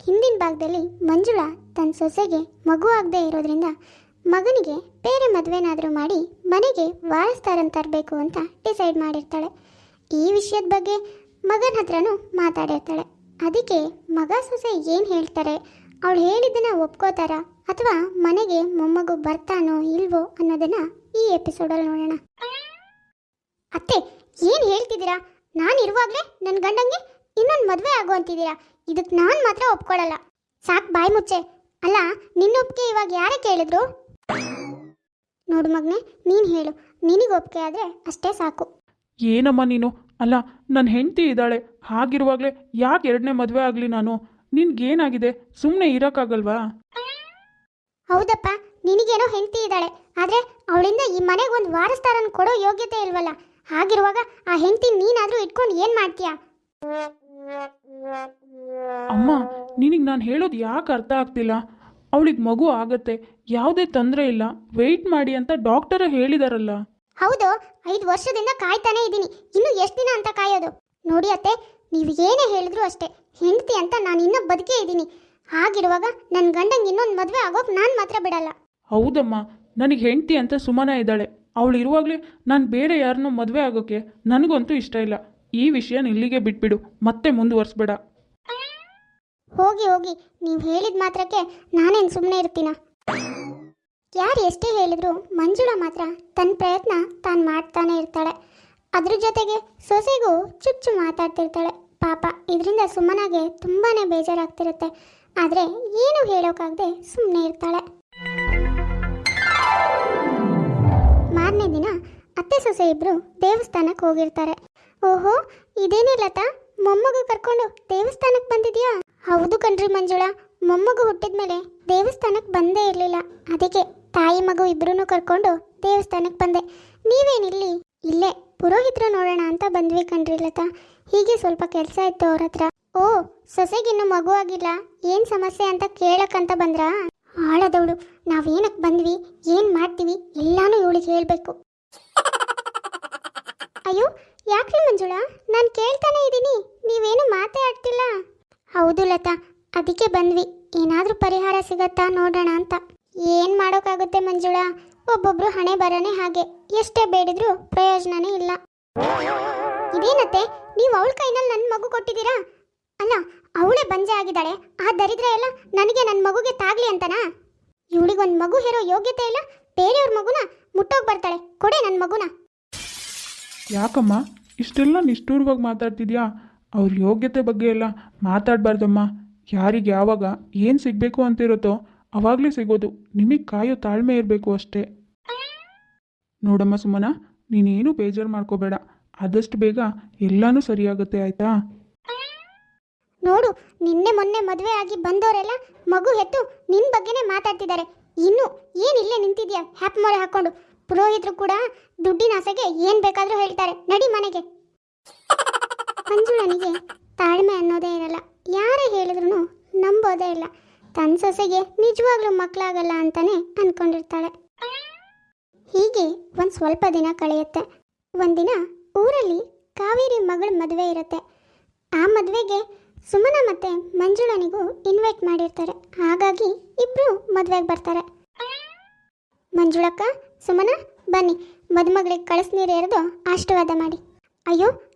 ಹಿಂದಿನ ಭಾಗದಲ್ಲಿ ಮಂಜುಳಾ ತನ್ನ ಸೊಸೆಗೆ ಮಗು ಆಗದೆ ಇರೋದ್ರಿಂದ ಮಗನಿಗೆ ಬೇರೆ ಮದುವೆನಾದರೂ ಮಾಡಿ ಮನೆಗೆ ವಾರಸ್ದಾರನ್ನು ತರಬೇಕು ಅಂತ ಡಿಸೈಡ್ ಮಾಡಿರ್ತಾಳೆ. ಈ ವಿಷಯದ ಬಗ್ಗೆ ಮಗನ ಹತ್ರನೂ ಮಾತಾಡಿರ್ತಾಳೆ. ಅದಕ್ಕೆ ಮಗ ಸೊಸೆ ಏನು ಹೇಳ್ತಾರೆ, ಅವಳು ಹೇಳಿದ್ದನ್ನು ಒಪ್ಕೋತಾರ ಅಥವಾ ಮನೆಗೆ ಮೊಮ್ಮಗು ಬರ್ತಾನೋ ಇಲ್ವೋ ಅನ್ನೋದನ್ನು ಈ ಎಪಿಸೋಡಲ್ಲಿ ನೋಡೋಣ. ಅತ್ತೆ, ಏನು ಹೇಳ್ತಿದ್ದೀರಾ? ನಾನು ಇರುವಾಗಲೇ ನನ್ನ ಗಂಡಂಗೆ ಇನ್ನೊಂದು ಮದುವೆ ಆಗೋ ಅಂತಿದ್ದೀರಾ? ಇದಕ್ಕೆ ನಾನು ಮಾತ್ರ ಒಪ್ಕೊಳ್ಳಲ್ಲ. ಸಾಕು, ಬಾಯಿ ಮುಚ್ಚೆ. ಅಲ್ಲ, ನಿನ್ನ ಒಪ್ಪಿಗೆ ಇವಾಗ ಯಾರೇ ಕೇಳಿದ್ರು? ನೋಡು ಮಗನೇ, ನೀನು ಹೇಳು. ನಿನಗೆ ಒಪ್ಪಿಗೆ ಆದರೆ ಅಷ್ಟೇ ಸಾಕು. ಏನಮ್ಮ ನೀನು? ಅಲ್ಲ, ನನ್ನ ಹೆಂಡತಿ ಇದ್ದಾಳೆ, ಹಾಗಿರುವಾಗಲೇ ಯಾಕೆ ಎರಡನೇ ಮದುವೆ ಆಗಲಿ ನಾನು? ನಿನ್ಗೇನಾಗಿದೆ? ಸುಮ್ಮನೆ ಇರೋಕ್ಕಾಗಲ್ವಾ? ಹೌದಪ್ಪ, ನಿನಗೇನೋ ಹೆಂಡತಿ ಇದ್ದಾಳೆ, ಆದರೆ ಅವಳಿಂದ ಈ ಮನೆಗೆ ಒಂದು ವಾರಸ್ದಾರನ್ನು ಕೊಡೋ ಯೋಗ್ಯತೆ ಇಲ್ವಲ್ಲ. ಹಾಗಿರುವಾಗ ಆ ಹೆಂಡತಿ ನೀನಾದರೂ ಇಟ್ಕೊಂಡು ಏನು ಮಾಡ್ತೀಯಾ? ಅಮ್ಮ, ನಿನಗೆ ನಾನು ಹೇಳೋದು ಯಾಕೆ ಅರ್ಥ ಆಗ್ತಿಲ್ಲ? ಅವಳಿಗೆ ಮಗು ಆಗತ್ತೆ, ಯಾವುದೇ ತೊಂದರೆ ಇಲ್ಲ, ವೆಯ್ಟ್ ಮಾಡಿ ಅಂತ ಡಾಕ್ಟರೇ ಹೇಳಿದಾರಲ್ಲ. ಹೌದು, 5 ವರ್ಷದಿಂದ ಕಾಯ್ತಾನೆ ಇದ್ದೀನಿ. ಇನ್ನು ಎಷ್ಟು ದಿನ ಅಂತ ಕಾಯೋದು? ನೋಡಿ ಅತ್ತೆ, ನೀವು ಏನೇ ಹೇಳಿದ್ರು ಅಷ್ಟೇ, ಹೆಂಡತಿ ಅಂತ ನಾನು ಇನ್ನೂ ಬದುಕೇ ಇದ್ದೀನಿ. ಹಾಗಿರುವಾಗ ನನ್ನ ಗಂಡಂಗೆ ಇನ್ನೊಂದು ಮದುವೆ ಆಗೋಕೆ ನಾನು ಮಾತ್ರ ಬಿಡಲ್ಲ. ಹೌದಮ್ಮ, ನನಗೆ ಹೆಂಡತಿ ಅಂತ ಸುಮನ ಇದ್ದಾಳೆ. ಅವಳು ಇರುವಾಗಲೇ ನಾನು ಬೇರೆ ಯಾರನ್ನೂ ಮದುವೆ ಆಗೋಕ್ಕೆ ನನಗಂತೂ ಇಷ್ಟ ಇಲ್ಲ. ಈ ವಿಷಯ ಇಲ್ಲಿಗೆ ಬಿಟ್ಬಿಡು, ಮತ್ತೆ ಮುಂದುವರಿಸ್ಬೇಡ. ಹೋಗಿ ಹೋಗಿ, ನೀವು ಹೇಳಿದ ಮಾತ್ರಕ್ಕೆ ನಾನೇನು ಸುಮ್ಮನೆ ಇರ್ತೀನ? ಯಾರು ಎಷ್ಟೇ ಹೇಳಿದ್ರು ಮಂಜುಳಾ ಮಾತ್ರ ತನ್ನ ಪ್ರಯತ್ನ ತಾನು ಮಾಡ್ತಾನೆ ಇರ್ತಾಳೆ. ಅದ್ರ ಜೊತೆಗೆ ಸೊಸೆಗೂ ಚುಚ್ಚು ಮಾತಾಡ್ತಿರ್ತಾಳೆ. ಪಾಪ, ಇದರಿಂದ ಸುಮ್ಮನಾಗೆ ತುಂಬಾ ಬೇಜಾರಾಗ್ತಿರುತ್ತೆ. ಆದರೆ ಏನು ಹೇಳೋಕ್ಕಾಗದೆ ಸುಮ್ಮನೆ ಇರ್ತಾಳೆ. ಮಾರನೇ ದಿನ ಅತ್ತೆ ಸೊಸೆ ಇಬ್ಬರು ದೇವಸ್ಥಾನಕ್ಕೆ ಹೋಗಿರ್ತಾರೆ. ಓಹೋ, ಇದೇನೇ ಲತಾ, ಮೊಮ್ಮಗು ಕರ್ಕೊಂಡು ದೇವಸ್ಥಾನಕ್ಕೆ ಬಂದಿದ್ಯಾ? ಹೌದು ಕಣ್ರಿ ಮಂಜುಳಾ, ಮೊಮ್ಮಗು ಹುಟ್ಟಿದ ಮೇಲೆ ದೇವಸ್ಥಾನಕ್ಕೆ ಬಂದೇ ಇರಲಿಲ್ಲ. ಅದಕ್ಕೆ ತಾಯಿ ಮಗು ಇಬ್ಬರೂ ಕರ್ಕೊಂಡು ದೇವಸ್ಥಾನಕ್ಕೆ ಬಂದೆ. ನೀವೇನಿಲ್ಲಿ? ಇಲ್ಲೇ ಪುರೋಹಿತರು ನೋಡೋಣ ಅಂತ ಬಂದ್ವಿ ಕಣ್ರಿ ಲತಾ. ಹೀಗೆ ಸ್ವಲ್ಪ ಕೆಲಸ ಇತ್ತು ಅವ್ರ ಹತ್ರ. ಓ, ಸೊಸೆಗಿನ್ನೂ ಮಗು ಆಗಿಲ್ಲ, ಏನು ಸಮಸ್ಯೆ ಅಂತ ಕೇಳಕ್ಕಂತ ಬಂದ್ರಾ? ಆಳದವಳು, ನಾವೇನಕ್ಕೆ ಬಂದ್ವಿ, ಏನು ಮಾಡ್ತೀವಿ ಎಲ್ಲಾನು ಇವಳಿಗೆ ಹೇಳಬೇಕು. ಅಯ್ಯೋ, ಯಾಕ್ರಿ ಮಂಜುಳಾ, ನಾನು ಕೇಳ್ತಾನೆ ಇದ್ದೀನಿ, ನೀವೇನು ಮಾತೇ ಆಡ್ತಿಲ್ಲ. ಹೌದು ಲತಾ, ಅದಕ್ಕೆ ಬಂದ್ವಿ, ಏನಾದರೂ ಪರಿಹಾರ ಸಿಗತ್ತಾ ನೋಡೋಣ ಅಂತ. ಏನು ಮಾಡೋಕ್ಕಾಗುತ್ತೆ ಮಂಜುಳಾ, ಒಬ್ಬೊಬ್ರು ಹಣೆ ಬರನೇ ಹಾಗೆ, ಎಷ್ಟೇ ಬೇಡಿದ್ರೂ ಪ್ರಯೋಜನನೇ ಇಲ್ಲ. ಇದೇನತ್ತೆ, ನೀವು ಅವಳ ಕೈನಲ್ಲಿ ನನ್ನ ಮಗು ಕೊಟ್ಟಿದ್ದೀರಾ? ಅಲ್ಲ, ಅವಳೇ ಬಂಜೆ ಆಗಿದ್ದಾಳೆ, ಆ ದರಿದ್ರ ಎಲ್ಲ ನನಗೆ ನನ್ನ ಮಗುಗೆ ತಾಗ್ಲಿ ಅಂತನಾ? ಇವಳಿಗೊಂದು ಮಗು ಹೇರೋ ಯೋಗ್ಯತೆ ಇಲ್ಲ, ಬೇರೆಯವ್ರ ಮಗುನ ಮುಟ್ಟೋಗಿ ಬರ್ತಾಳೆ. ಕೊಡೆ ನನ್ನ ಮಗುನ. ಯಾಕಮ್ಮ ಇಷ್ಟೆಲ್ಲ ನಿಷ್ಠೂರವಾಗಿ ಮಾತಾಡ್ತಿದ್ಯಾ? ಅವ್ರ ಯೋಗ್ಯತೆ ಬಗ್ಗೆ ಎಲ್ಲ ಮಾತಾಡಬಾರ್ದಮ್ಮ. ಯಾರಿಗೆ ಯಾವಾಗ ಏನು ಸಿಗಬೇಕು ಅಂತಿರುತ್ತೋ ಅವಾಗಲೇ ಸಿಗೋದು. ನಿಮಗೆ ಕಾಯೋ ತಾಳ್ಮೆ ಇರಬೇಕು ಅಷ್ಟೇ. ನೋಡಮ್ಮ ಸುಮನ, ನೀನೇನು ಬೇಜಾರು ಮಾಡ್ಕೋಬೇಡ, ಆದಷ್ಟು ಬೇಗ ಎಲ್ಲನೂ ಸರಿಯಾಗುತ್ತೆ, ಆಯಿತಾ? ನೋಡು, ನಿನ್ನೆ ಮೊನ್ನೆ ಮದುವೆ ಆಗಿ ಬಂದವರೆಲ್ಲ ಮಗು ಹೆತ್ತು ನಿನ್ನ ಬಗ್ಗೆನೇ ಮಾತಾಡ್ತಿದ್ದಾರೆ. ಇನ್ನು ಏನಿಲ್ಲೇ ನಿಂತಿದ್ಯಾ ಹ್ಯಾಪ್ ಮೊರೆ ಹಾಕೊಂಡು? ಪುರೋಹಿತರು ಕೂಡ ದುಡ್ಡಿನ ಆಸೆಗೆ ಏನು ಬೇಕಾದರೂ ಹೇಳ್ತಾರೆ. ನಡಿ ಮನೆಗೆ. ಮಂಜುಳನಿಗೆ ತಾಳ್ಮೆ ಅನ್ನೋದೇ ಇರಲ್ಲ, ಯಾರೇ ಹೇಳಿದ್ರು ನಂಬೋದೇ ಇಲ್ಲ. ತನ್ನ ಸೊಸೆಗೆ ನಿಜವಾಗ್ಲೂ ಮಕ್ಕಳಾಗಲ್ಲ ಅಂತಾನೆ ಅಂದ್ಕೊಂಡಿರ್ತಾಳೆ. ಹೀಗೆ ಒಂದು ಸ್ವಲ್ಪ ದಿನ ಕಳೆಯುತ್ತೆ. ಒಂದಿನ ಊರಲ್ಲಿ ಕಾವೇರಿ ಮಗಳ ಮದುವೆ ಇರುತ್ತೆ. ಆ ಮದುವೆಗೆ ಸುಮನ ಮತ್ತು ಮಂಜುಳನಿಗೂ ಇನ್ವೈಟ್ ಮಾಡಿರ್ತಾರೆ. ಹಾಗಾಗಿ ಇಬ್ಬರು ಮದುವೆಗೆ ಬರ್ತಾರೆ. ಮಂಜುಳಕ್ಕ, ಸುಮನ ಬನ್ನಿ, ಮದುಮಗಳಿಗೆ ಕಳಿಸ್ನೀರು ಎರೆದು ಆಶೀರ್ವಾದ ಮಾಡಿ. ಅಯ್ಯೋ,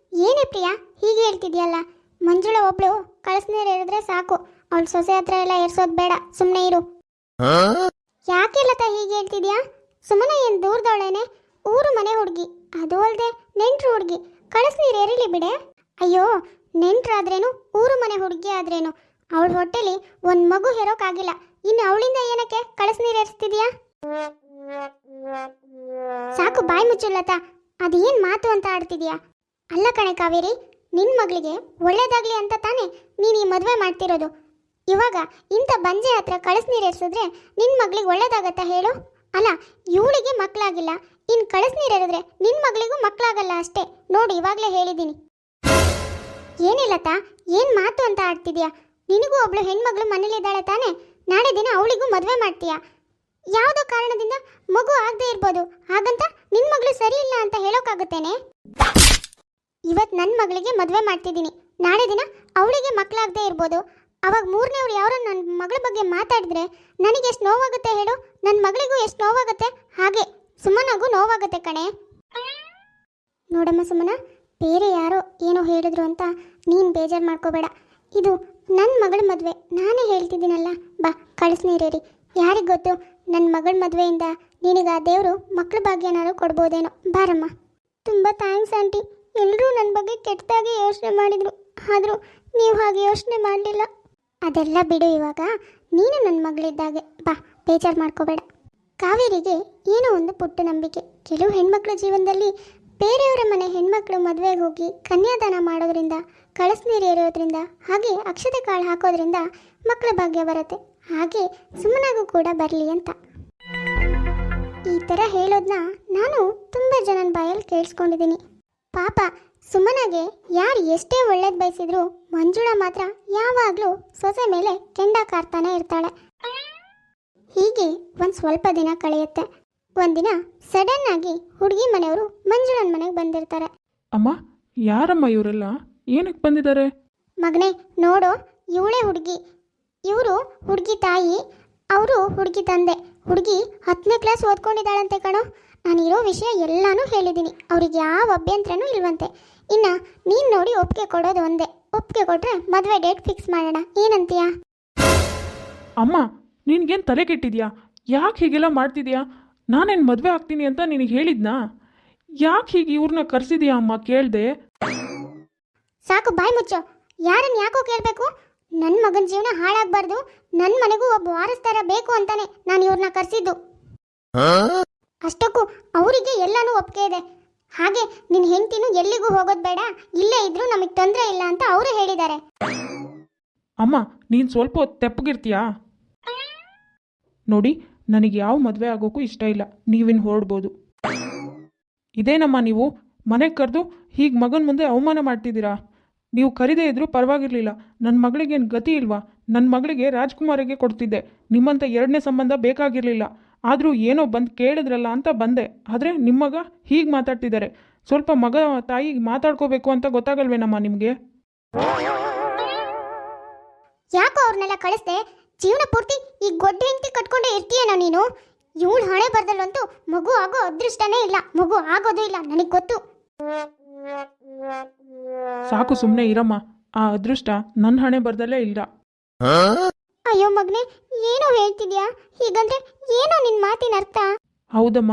ಏನೇ ಪ್ರಿಯಾ ಹೀಗೆ ಹೇಳ್ತಿದ್ಯಲ್ಲ? ಮಂಜುಳ ಒಬ್ಳು ಕಳಿಸ್ನೀರು ಎರೆದ್ರೆ ಸಾಕು, ಅವಳ ಸೊಸೆ ಹತ್ರ ಎಲ್ಲ ಎರ್ಸೋದು ಬೇಡ, ಸುಮ್ಮನೆ ಇರು. ಯಾಕೆ ಲತಾ ಹೀಗೆ ಹೇಳ್ತಿದ್ಯಾ? ಸುಮನ ಏನು ದೂರದವಳೇನೆ, ಊರು ಮನೆ ಹುಡುಗಿ, ಅದು ಅಲ್ಲದೆ ನೆಂಟ್ರು ಹುಡುಗಿ, ಕಳಿಸ್ನೀರು ಎರಿಲಿ ಬಿಡೆ. ಅಯ್ಯೋ, ನೆಂಟ್ರಾದ್ರೇನು ಊರು ಮನೆ ಹುಡುಗಿ ಆದ್ರೇನು, ಅವಳ ಹೊಟ್ಟೆಲಿ ಒಂದು ಮಗು ಹೆರೋಕ್ಕಾಗಿಲ್ಲ, ಇನ್ನು ಅವಳಿಂದ ಏನಕ್ಕೆ ಕಳಿಸ್ನೀರು ಎರಿಸ್ತಿದ್ಯಾ? ಸಾಕು, ಬಾಯಿ ಮುಚ್ಚು ಲತಾ, ಅದೇನು ಮಾತು ಅಂತ ಆಡ್ತಿದ್ಯಾ? ಅಲ್ಲ ಕಣೆ ಕಾವೇರಿ, ನಿನ್ನ ಮಗಳಿಗೆ ಒಳ್ಳೇದಾಗ್ಲಿ ಅಂತ ತಾನೇ ನೀನು ಈ ಮದುವೆ ಮಾಡ್ತಿರೋದು. ಇವಾಗ ಇಂಥ ಬಂಜೆ ಹತ್ರ ಕಳಿಸ್ನೀರು ಎರಿಸಿದ್ರೆ ನಿನ್ನ ಮಗಳಿಗೆ ಒಳ್ಳೇದಾಗತ್ತಾ ಹೇಳು? ಅಲ್ಲ, ಇವಳಿಗೆ ಮಕ್ಕಳಾಗಿಲ್ಲ, ಇನ್ನು ಕಳಿಸ್ನೀರು ಎರೆದ್ರೆ ನಿನ್ನ ಮಗಳಿಗೂ ಮಕ್ಕಳಾಗಲ್ಲ ಅಷ್ಟೇ. ನೋಡು, ಇವಾಗಲೇ ಹೇಳಿದ್ದೀನಿ. ಏನಿಲ್ಲತಾ, ಏನು ಮಾತು ಅಂತ ಆಡ್ತಿದ್ಯಾ? ನಿನಗೂ ಒಬ್ಳು ಹೆಣ್ಮಗಳು ಮನೇಲಿದ್ದಾಳೆ ತಾನೇ, ನಾಳೆ ದಿನ ಅವಳಿಗೂ ಮದುವೆ ಮಾಡ್ತೀಯಾ? ಯಾವುದೋ ಕಾರಣದಿಂದ ಮಗು ಆಗದೆ ಇರ್ಬೋದು, ಹಾಗಂತ ನಿನ್ನ ಮಗಳು ಸರಿ ಇಲ್ಲ ಅಂತ ಹೇಳೋಕ್ಕಾಗುತ್ತೇನೆ? ಇವತ್ತು ನನ್ನ ಮಗಳಿಗೆ ಮದುವೆ ಮಾಡ್ತಿದ್ದೀನಿ, ನಾಳೆ ದಿನ ಅವಳಿಗೆ ಮಕ್ಕಳಾಗದೆ ಇರ್ಬೋದು, ಅವಾಗ ಮೂರನೇವ್ರು ಯಾರೋ ನನ್ನ ಮಗಳ ಬಗ್ಗೆ ಮಾತಾಡಿದ್ರೆ ನನಗೆ ಎಷ್ಟು ನೋವಾಗುತ್ತೆ ಹೇಳು, ನನ್ನ ಮಗಳಿಗೂ ಎಷ್ಟು ನೋವಾಗುತ್ತೆ, ಹಾಗೆ ಸುಮನಾಗೂ ನೋವಾಗುತ್ತೆ ಕಣೆ. ನೋಡಮ್ಮ ಸುಮನ, ಬೇರೆ ಯಾರೋ ಏನೋ ಹೇಳಿದ್ರು ಅಂತ ನೀನು ಬೇಜಾರು ಮಾಡ್ಕೋಬೇಡ. ಇದು ನನ್ನ ಮಗಳ ಮದುವೆ, ನಾನೇ ಹೇಳ್ತಿದ್ದೀನಲ್ಲ. ಬಾ ಕಳಿಸ್ ನೀರೇರಿ. ಯಾರಿಗೆ ಗೊತ್ತು, ನನ್ನ ಮಗಳ ಮದುವೆಯಿಂದ ನಿನಗೆ ಆ ದೇವರು ಮಕ್ಕಳ ಭಾಗ್ಯನಾರು ಕೊಡ್ಬೋದೇನೋ. ಬಾರಮ್ಮ. ತುಂಬ ಥ್ಯಾಂಕ್ಸ್ ಆಂಟಿ. ಎಲ್ಲರೂ ನನ್ನ ಬಗ್ಗೆ ಕೆಟ್ಟದಾಗಿ ಯೋಚನೆ ಮಾಡಿದರು, ಆದರೂ ನೀವು ಹಾಗೆ ಯೋಚನೆ ಮಾಡಲಿಲ್ಲ. ಅದೆಲ್ಲ ಬಿಡು, ಇವಾಗ ನೀನು ನನ್ನ ಮಗಳಿದ್ದಾಗೆ. ಬಾ, ಬೇಜಾರು ಮಾಡ್ಕೋಬೇಡ. ಕಾವೇರಿಗೆ ಏನೋ ಒಂದು ಪುಟ್ಟ ನಂಬಿಕೆ. ಕೆಲವು ಹೆಣ್ಮಕ್ಳ ಜೀವನದಲ್ಲಿ ಬೇರೆಯವರ ಮನೆ ಹೆಣ್ಮಕ್ಳು ಮದುವೆಗೆ ಹೋಗಿ ಕನ್ಯಾದಾನ ಮಾಡೋದ್ರಿಂದ, ಕಳಸ ನೀರು ಏರೋದ್ರಿಂದ, ಹಾಗೆ ಅಕ್ಷತೆ ಕಾಳು ಹಾಕೋದ್ರಿಂದ ಮಕ್ಕಳ ಭಾಗ್ಯ ಬರುತ್ತೆ. ಹಾಗೆ ಸುಮ್ಮನಾಗೂ ಕೂಡ ಬರಲಿ ಅಂತ ಈ ಥರ ಹೇಳೋದನ್ನ ನಾನು ತುಂಬ ಜನನ ಬಾಯಲ್ಲಿ ಕೇಳಿಸ್ಕೊಂಡಿದ್ದೀನಿ. ಪಾಪ ಸುಮನಾಗೆ ಯಾರು ಎಷ್ಟೇ ಒಳ್ಳೇದು ಬಯಸಿದ್ರು ಮಂಜುಳಾ ಮಾತ್ರ ಯಾವಾಗಲೂ ಸೊಸೆ ಮೇಲೆ ಕೆಂಡ ಕಾರ್ತಾನೆ ಇರ್ತಾಳೆ. ಹೀಗೆ ಒಂದು ಸ್ವಲ್ಪ ದಿನ ಕಳೆಯುತ್ತೆ. ಒಂದಿನ ಸಡನ್ ಆಗಿ ಹುಡುಗಿ ಮನೆಯವರು ಮಂಜುಳನ ಮನೆಗೆ ಬಂದಿರ್ತಾರೆ. ಅಮ್ಮ, ಯಾರಮ್ಮ ಇವರೆಲ್ಲ? ಏನಕ್ಕೆ ಬಂದಿದ್ದಾರೆ? ಮಗನೇ ನೋಡು, ಇವಳೇ ಹುಡುಗಿ. ಇವರು ಹುಡುಗಿ ತಾಯಿ, ಅವರು ಹುಡುಗಿ ತಂದೆ. ಹುಡುಗಿ 10ನೇ ಕ್ಲಾಸ್ ಓದ್ಕೊಂಡಿದ್ದಾಳಂತೆ ಕಣೋ. ನಾನಿರೋ ವಿಷಯ ಎಲ್ಲಾನು ಹೇಳಿದ್ದೀನಿ. ಅವ್ರಿಗೆ ಯಾವ ಅಭ್ಯಂತರನೂ ಇಲ್ವಂತೆ. ಇನ್ನು ನೀನು ನೋಡಿ ಒಪ್ಪಿಗೆ ಕೊಡೋದು ಒಂದೇ. ಒಪ್ಪಿಗೆ ಕೊಟ್ಟರೆ ಮದುವೆ ಡೇಟ್ ಫಿಕ್ಸ್ ಮಾಡೋಣ, ಏನಂತೀಯ? ಅಮ್ಮ, ನಿನ್ಗೇನು ತಲೆ ಕೆಟ್ಟಿದ್ಯಾ? ಯಾಕೆ ಹೀಗೆಲ್ಲ ಮಾಡ್ತಿದ್ಯಾ? ನಾನೇನು ಮದುವೆ ಆಗ್ತೀನಿ ಅಂತ ನಿನಗೆ ಹೇಳಿದ್ನಾ? ಯಾಕೆ ಹೀಗೆ ಇವ್ರನ್ನ ಕರೆಸಿದ್ಯಾ ಅಮ್ಮ? ಕೇಳ್ದೆ? ಸಾಕು, ಬಾಯ್ ಮುಚ್ಚೋ. ಯಾರನ್ನು ಯಾಕೋ ಕೇಳಬೇಕು? ನನ್ನ ಮಗನ ಜೀವನ ಹಾಳಾಗಬಾರ್ದು, ನನ್ನ ಮನೆಗೂ ಒಬ್ಬ ವಾರಸ್ದಾರ ಬೇಕು ಅಂತಾನೆ ನಾನು ಇವ್ರನ್ನ ಕರೆಸಿದ್ದು. ಅಷ್ಟಕ್ಕೂ ಅವರಿಗೆ ಎಲ್ಲಾನು ಒಪ್ಪಿಗೆ ಇದೆ. ಹಾಗೆ ನಿನ್ನ ಹೆಂಡತಿನೂ ಎಲ್ಲಿಗೂ ಹೋಗೋದು ಬೇಡ, ಇಲ್ಲೇ ಇದ್ರೂ ನಮಗೆ ತೊಂದರೆ ಇಲ್ಲ ಅಂತ ಅವರು ಹೇಳಿದ್ದಾರೆ. ಅಮ್ಮ, ನೀನು ಸ್ವಲ್ಪ ಹೊತ್ತು ತೆಪ್ಪಗಿರ್ತೀಯಾ? ನೋಡಿ, ನನಗೆ ಯಾವ ಮದುವೆ ಆಗೋಕ್ಕೂ ಇಷ್ಟ ಇಲ್ಲ. ನೀವಿನ್ನು ಹೊರಡ್ಬೋದು. ಇದೇನಮ್ಮ ನೀವು ಮನೆಗೆ ಕರೆದು ಹೀಗೆ ಮಗನ ಮುಂದೆ ಅವಮಾನ ಮಾಡ್ತಿದ್ದೀರಾ? ನೀವು ಕರಿದೇ ಇದ್ರೂ ಪರವಾಗಿರಲಿಲ್ಲ. ನನ್ನ ಮಗಳಿಗೇನು ಗತಿ ಇಲ್ವಾ? ನನ್ನ ಮಗಳಿಗೆ ರಾಜ್ಕುಮಾರಿಗೆ ಕೊಡ್ತಿದ್ದೆ. ನಿಮ್ಮಂಥ 2ನೇ ಸಂಬಂಧ ಬೇಕಾಗಿರಲಿಲ್ಲ. ಆದರೂ ಏನೋ ಬಂದು ಕೇಳಿದ್ರಲ್ಲ ಅಂತ ಬಂದೆ. ಆದರೆ ನಿಮ್ಮ ಮಗ ಹೀಗೆ ಮಾತಾಡ್ತಿದ್ದಾರೆ. ಸ್ವಲ್ಪ ಮಗ ತಾಯಿಗೆ ಮಾತಾಡ್ಕೋಬೇಕು ಅಂತ ಗೊತ್ತಾಗಲ್ವೇನಮ್ಮ ನಿಮಗೆ? ಯಾಕೋ ಅವ್ರನ್ನೆಲ್ಲ ಕಳಿಸ್ದೆ? ಜೀವನ ಪೂರ್ತಿ ಈ ಗೊಡ್ಡ ಹೆಂಡತಿ ಕಟ್ಕೊಂಡೇ ಇರ್ತೀಯೇನೋ ನೀನು? ಇವಳು ಹಣೆ ಬರ್ದಲ್ಲಂತೂ ಮಗು ಆಗೋ ಅದೃಷ್ಟನೇ ಇಲ್ಲ, ಮಗು ಆಗೋದು ಇಲ್ಲ, ನನಗೆ ಗೊತ್ತು. ಸಾಕು, ಸುಮ್ಮನೆ ಇರಮ್ಮ. ಆ ಅದೃಷ್ಟ ನನ್ನ ಹಣೆ ಬರ್ದಲ್ಲೇ ಇಲ್ಲ. ಅಯ್ಯೋ ಮಗನೇ, ಏನೋ ಹೇಳ್ತಿದ್ಯಾ? ಹೀಗಂದ್ರೆ ಏನೋ ನಿನ್ನ ಮಾತಿನ ಅರ್ಥ? ಹೌದಮ್ಮ,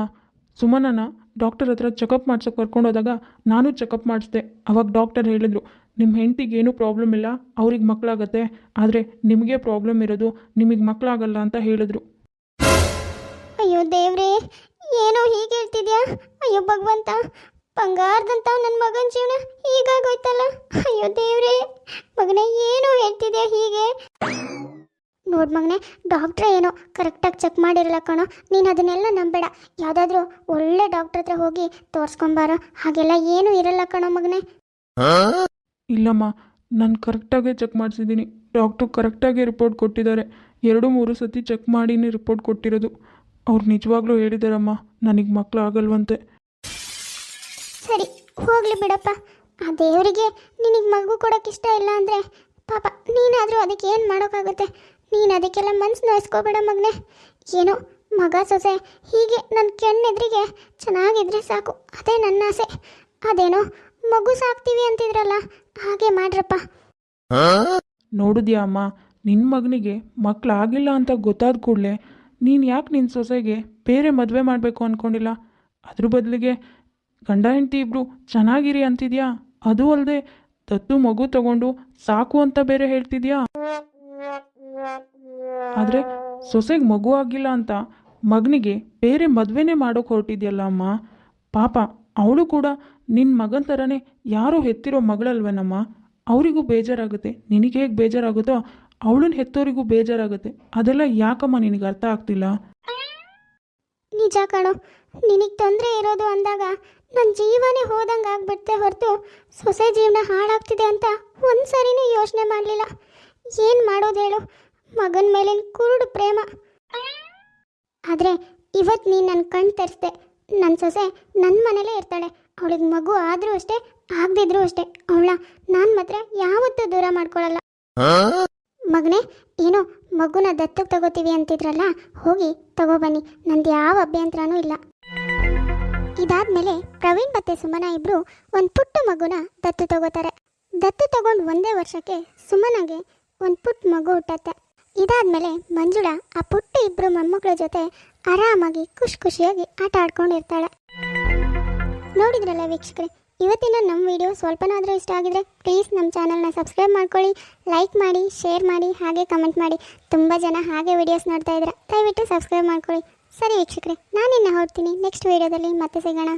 ಸುಮನನ ಡಾಕ್ಟರ್ ಹತ್ರ ಚೆಕಪ್ ಮಾಡ್ಸೋಕೆ ಕರ್ಕೊಂಡೋದಾಗ ನಾನು ಚೆಕಪ್ ಮಾಡಿಸ್ದೆ. ಅವಾಗ ಡಾಕ್ಟರ್ ಹೇಳಿದ್ರು, ನಿಮ್ಮ ಹೆಂಡ್ತಿಗೆ ಏನೂ ಪ್ರಾಬ್ಲಮ್ ಇಲ್ಲ, ಅವ್ರಿಗೆ ಮಕ್ಕಳಾಗತ್ತೆ. ಆದರೆ ನಿಮಗೆ ಪ್ರಾಬ್ಲಮ್ ಇರೋದು, ನಿಮಗೆ ಮಕ್ಕಳಾಗಲ್ಲ ಅಂತ ಹೇಳಿದ್ರು. ಅಯ್ಯೋ ದೇವ್ರೇ, ಏನೋ ಹೀಗೆ ಹೇಳ್ತಿದ್ಯಾ? ಅಯ್ಯೋ ಭಗವಂತ, ಬಂಗಾರದಂತ ನನ್ನ ಮಗನ ಜೀವನ ಹೀಗಾಗೋಯ್ತಲ್ಲ. ಅಯ್ಯೋ ದೇವ್ರೇ, ಮಗನೇ ಏನೋ ಹೇಳ್ತಿದ್ಯಾ ಹೀಗೆ? ನೋಡ್ ಮಗನೇ, ಡಾಕ್ಟ್ರೇ ಏನೋ ಕರೆಕ್ಟಾಗಿ ಚೆಕ್ ಮಾಡಿರಲ್ಲ ಕಣೋ. ನೀನು ಅದನ್ನೆಲ್ಲ ನಂಬೇಡ. ಯಾವುದಾದ್ರೂ ಒಳ್ಳೆ ಡಾಕ್ಟ್ರ್ ಹತ್ರ ಹೋಗಿ ತೋರಿಸ್ಕೊಂಬಾರೋ. ಹಾಗೆಲ್ಲ ಏನೂ ಇರಲ್ಲ ಕಣೋ ಮಗನೇ. ಇಲ್ಲಮ್ಮ, ನಾನು ಕರೆಕ್ಟಾಗೇ ಚೆಕ್ ಮಾಡಿಸಿದ್ದೀನಿ. ಡಾಕ್ಟ್ರು ಕರೆಕ್ಟಾಗಿ ರಿಪೋರ್ಟ್ ಕೊಟ್ಟಿದ್ದಾರೆ. 2-3 ಸತಿ ಚೆಕ್ ಮಾಡಿನೇ ರಿಪೋರ್ಟ್ ಕೊಟ್ಟಿರೋದು. ಅವ್ರು ನಿಜವಾಗ್ಲೂ ಹೇಳಿದಾರಮ್ಮ, ನನಗೆ ಮಕ್ಕಳು ಆಗಲ್ವಂತೆ. ಸರಿ, ಹೋಗ್ಲಿ ಬಿಡಪ್ಪ. ಆ ದೇವರಿಗೆ ನಿನಗೆ ಮಗು ಕೊಡೋಕೆ ಇಷ್ಟ ಇಲ್ಲ ಅಂದರೆ ಪಾಪ ನೀನಾದರೂ ಅದಕ್ಕೆ ಏನು ಮಾಡೋಕ್ಕಾಗುತ್ತೆ? ನೀನು ಅದಕ್ಕೆಲ್ಲ ಮನ್ಸು ನೋಯಿಸ್ಕೋಬೇಡ ಮಗನೇ. ಏನೋ ಮಗ ಸೊಸೆ ಹೀಗೆ ನನ್ನ ಕೆಣ್ಣೆದ್ರಿಗೆ ಚೆನ್ನಾಗಿದ್ರೆ ಸಾಕು, ಅದೇ ನನ್ನ ಆಸೆ. ಅದೇನೋ ಮಗು ಸಾಕ್ತೀವಿ ಅಂತಿದ್ರಲ್ಲ, ಹಾಗೆ ಮಾಡ್ರಪ್ಪ. ನೋಡಿದ್ಯಾ ಅಮ್ಮ, ನಿನ್ನ ಮಗನಿಗೆ ಮಕ್ಕಳಾಗಿಲ್ಲ ಅಂತ ಗೊತ್ತಾದ ಕೂಡಲೇ ನೀನು ಯಾಕೆ ನಿನ್ನ ಸೊಸೆಗೆ ಬೇರೆ ಮದುವೆ ಮಾಡಬೇಕು ಅಂದ್ಕೊಂಡಿಲ್ಲ? ಅದ್ರ ಬದಲಿಗೆ ಗಂಡ ಹೆಂಡತಿ ಇಬ್ಬರು ಚೆನ್ನಾಗಿರಿ ಅಂತಿದ್ಯಾ. ಅದು ಅಲ್ಲದೆ ದತ್ತು ಮಗು ತಗೊಂಡು ಸಾಕು ಅಂತ ಬೇರೆ ಹೇಳ್ತಿದ್ಯಾ. ಆದರೆ ಸೊಸೆಗೆ ಮಗು ಆಗಿಲ್ಲ ಅಂತ ಮಗನಿಗೆ ಬೇರೆ ಮದುವೆನೇ ಮಾಡೋಕೆ ಹೊರಟಿದ್ಯಲ್ಲ ಅಮ್ಮ. ಪಾಪ ಅವಳು ಕೂಡ ನಿನ್ನ ಮಗನ ಥರನೇ ಯಾರೋ ಹೆತ್ತಿರೋ ಮಗಳಲ್ವೇನಮ್ಮ. ಅವರಿಗೂ ಬೇಜಾರಾಗುತ್ತೆ. ನಿನಗೆ ಹೇಗೆ ಬೇಜಾರಾಗುತ್ತೋ ಅವಳನ್ನ ಹೆತ್ತೋರಿಗೂ ಬೇಜಾರಾಗುತ್ತೆ. ಅದೆಲ್ಲ ಯಾಕಮ್ಮ ನಿನಗೆ ಅರ್ಥ ಆಗ್ತಿಲ್ಲ? ನಿಜ ಕಣೋ, ನಿನಗೆ ತೊಂದರೆ ಇರೋದು ಅಂದಾಗ ನನ್ನ ಜೀವನೇ ಹೋದಂಗೆ ಆಗ್ಬಿಡ್ತೆ ಹೊರತು ಸೊಸೆ ಜೀವನ ಹಾಳಾಗ್ತಿದೆ ಅಂತ ಒಂದು ಸರಿನೂ ಯೋಚನೆ ಮಾಡಲಿಲ್ಲ. ಏನು ಮಾಡೋದು ಹೇಳು? ಮಗನ ಮೇಲಿನ ಕುರುಡು ಪ್ರೇಮ. ಆದರೆ ಇವತ್ತು ನೀನು ನನ್ನ ಕಣ್ಣು ತೆರೆಸ್ದೆ. ನನ್ನ ಸೊಸೆ ನನ್ನ ಮನೇಲೇ ಇರ್ತಾಳೆ. ಅವಳಿಗೆ ಮಗು ಆದರೂ ಅಷ್ಟೇ, ಆಗದಿದ್ರೂ ಅಷ್ಟೇ, ಅವಳ ನಾನು ಮಾತ್ರ ಯಾವತ್ತೂ ದೂರ ಮಾಡ್ಕೊಳ್ಳಲ್ಲ. ಮಗನೇ, ಏನೋ ಮಗುನ ದತ್ತಕ್ಕೆ ತಗೋತೀವಿ ಅಂತಿದ್ರಲ್ಲ, ಹೋಗಿ ತಗೋಬನ್ನಿ, ನಂದು ಯಾವ ಅಭ್ಯಂತರನೂ ಇಲ್ಲ. ಇದಾದ್ಮೇಲೆ ಪ್ರವೀಣ್ ಮತ್ತೆ ಸುಮನ ಇಬ್ರು ಒಂದು ಪುಟ್ಟ ಮಗುನ ದತ್ತು ತಗೋತಾರೆ. ದತ್ತು ತಗೊಂಡು ಒಂದೇ ವರ್ಷಕ್ಕೆ ಸುಮನಗೆ ಒಂದು ಪುಟ್ಟ ಮಗು ಹುಟ್ಟತ್ತೆ. ಇದಾದ್ಮೇಲೆ ಮಂಜುಳಾ ಆ ಪುಟ್ಟ ಇಬ್ರು ಮೊಮ್ಮಕ್ಕಳ ಜೊತೆ ಆರಾಮಾಗಿ ಖುಷಿಯಾಗಿ ಆಟ ಆಡ್ಕೊಂಡಿರ್ತಾಳೆ. ನೋಡಿದ್ರಲ್ಲ ವೀಕ್ಷಕರೇ, ಇವತ್ತಿನ ನಮ್ಮ ವಿಡಿಯೋ ಸ್ವಲ್ಪನಾದರೂ ಇಷ್ಟ ಆಗಿದ್ರೆ ಪ್ಲೀಸ್ ನಮ್ಮ ಚಾನಲ್ನ ಸಬ್ಸ್ಕ್ರೈಬ್ ಮಾಡ್ಕೊಳ್ಳಿ, ಲೈಕ್ ಮಾಡಿ, ಶೇರ್ ಮಾಡಿ, ಹಾಗೆ ಕಮೆಂಟ್ ಮಾಡಿ. ತುಂಬ ಜನ ಹಾಗೆ ವಿಡಿಯೋಸ್ ನೋಡ್ತಾ ಇದ್ರೆ ದಯವಿಟ್ಟು ಸಬ್ಸ್ಕ್ರೈಬ್ ಮಾಡ್ಕೊಳ್ಳಿ. ಸರಿ ವೀಕ್ಷಕರೇ, ನಾನಿನ್ನ ಹೊರಡ್ತೀನಿ. ನೆಕ್ಸ್ಟ್ ವಿಡಿಯೋದಲ್ಲಿ ಮತ್ತೆ ಸಿಗೋಣ.